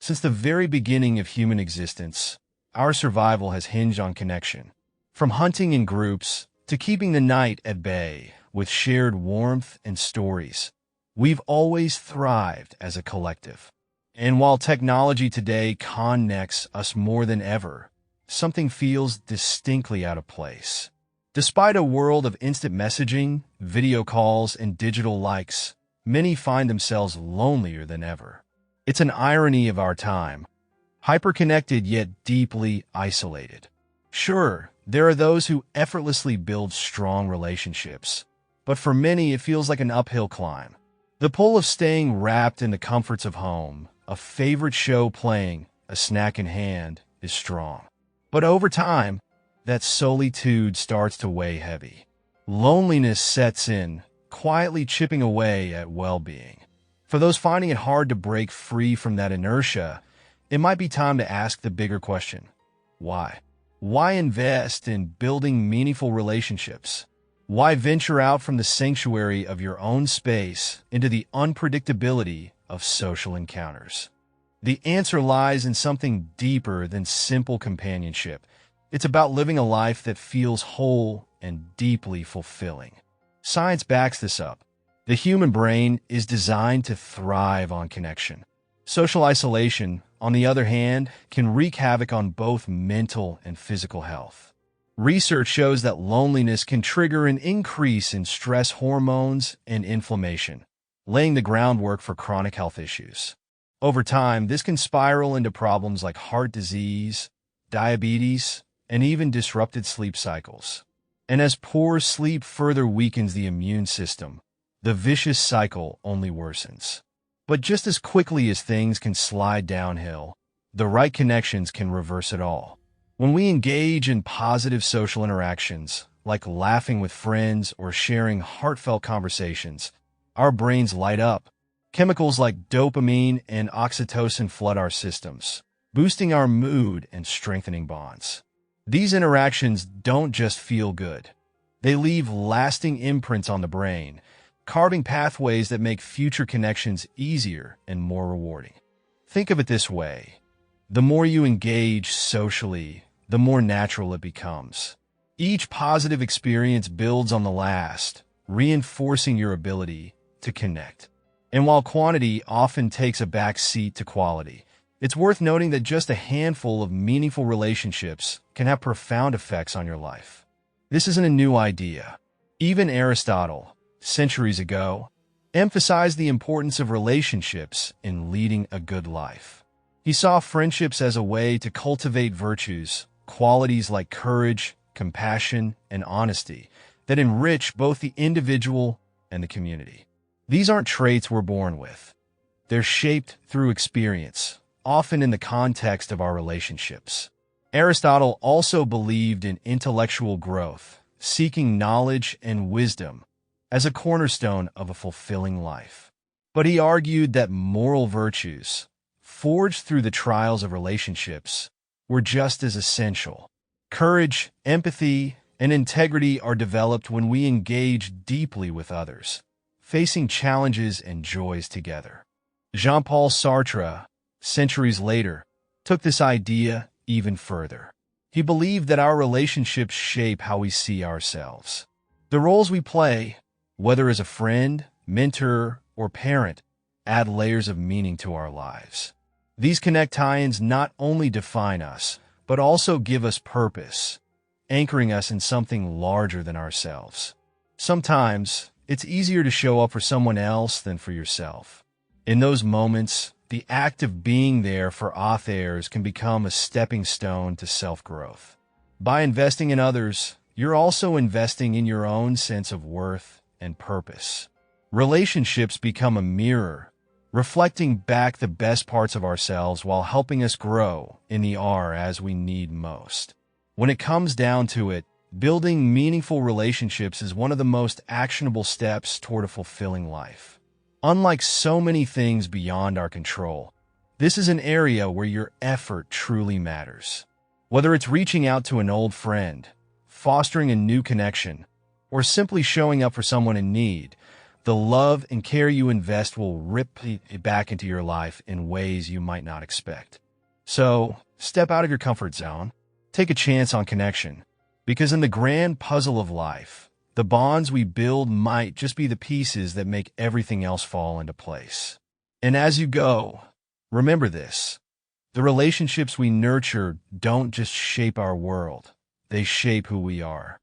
Since the very beginning of human existence, our survival has hinged on connection. From hunting in groups to keeping the night at bay with shared warmth and stories, we've always thrived as a collective. And while technology today connects us more than ever, something feels distinctly out of place. Despite a world of instant messaging, video calls, and digital likes, many find themselves lonelier than ever. It's an irony of our time, hyper-connected yet deeply isolated. Sure, there are those who effortlessly build strong relationships, but for many it feels like an uphill climb. The pull of staying wrapped in the comforts of home, a favorite show playing, a snack in hand, is strong. But over time, that solitude starts to weigh heavy. Loneliness sets in, quietly chipping away at well-being. For those finding it hard to break free from that inertia, it might be time to ask the bigger question: why? Why invest in building meaningful relationships? Why venture out from the sanctuary of your own space into the unpredictability of social encounters? The answer lies in something deeper than simple companionship. It's about living a life that feels whole and deeply fulfilling. Science backs this up. The human brain is designed to thrive on connection. Social isolation, on the other hand, can wreak havoc on both mental and physical health. Research shows that loneliness can trigger an increase in stress hormones and inflammation, laying the groundwork for chronic health issues. Over time, this can spiral into problems like heart disease, diabetes, and even disrupted sleep cycles. And as poor sleep further weakens the immune system, the vicious cycle only worsens. But just as quickly as things can slide downhill, the right connections can reverse it all. When we engage in positive social interactions, like laughing with friends or sharing heartfelt conversations, our brains light up. Chemicals like dopamine and oxytocin flood our systems, boosting our mood and strengthening bonds. These interactions don't just feel good. They leave lasting imprints on the brain, carving pathways that make future connections easier and more rewarding. Think of it this way: the more you engage socially, the more natural it becomes. Each positive experience builds on the last, reinforcing your ability to connect. And while quantity often takes a back seat to quality, it's worth noting that just a handful of meaningful relationships can have profound effects on your life. This isn't a new idea. Even Aristotle, centuries ago, emphasized the importance of relationships in leading a good life. He saw friendships as a way to cultivate virtues, qualities like courage, compassion, and honesty that enrich both the individual and the community. These aren't traits we're born with. They're shaped through experience, often in the context of our relationships. Aristotle also believed in intellectual growth, seeking knowledge and wisdom as a cornerstone of a fulfilling life. But he argued that moral virtues, forged through the trials of relationships, were just as essential. Courage, empathy, and integrity are developed when we engage deeply with others, facing challenges and joys together. Jean-Paul Sartre, centuries later, took this idea even further. He believed that our relationships shape how we see ourselves. The roles we play, whether as a friend, mentor, or parent, add layers of meaning to our lives. These connect tie-ins not only define us, but also give us purpose, anchoring us in something larger than ourselves. Sometimes, it's easier to show up for someone else than for yourself. In those moments, the act of being there for others can become a stepping stone to self-growth. By investing in others, you're also investing in your own sense of worth and purpose. Relationships become a mirror, reflecting back the best parts of ourselves while helping us grow in the areas we need most. When it comes down to it, building meaningful relationships is one of the most actionable steps toward a fulfilling life. Unlike so many things beyond our control, this is an area where your effort truly matters. Whether it's reaching out to an old friend, fostering a new connection, or simply showing up for someone in need, The love and care you invest will rip it back into your life in ways you might not expect. So, step out of your comfort zone. Take a chance on connection. Because in the grand puzzle of life, the bonds we build might just be the pieces that make everything else fall into place. And as you go, remember this. The relationships we nurture don't just shape our world. They shape who we are.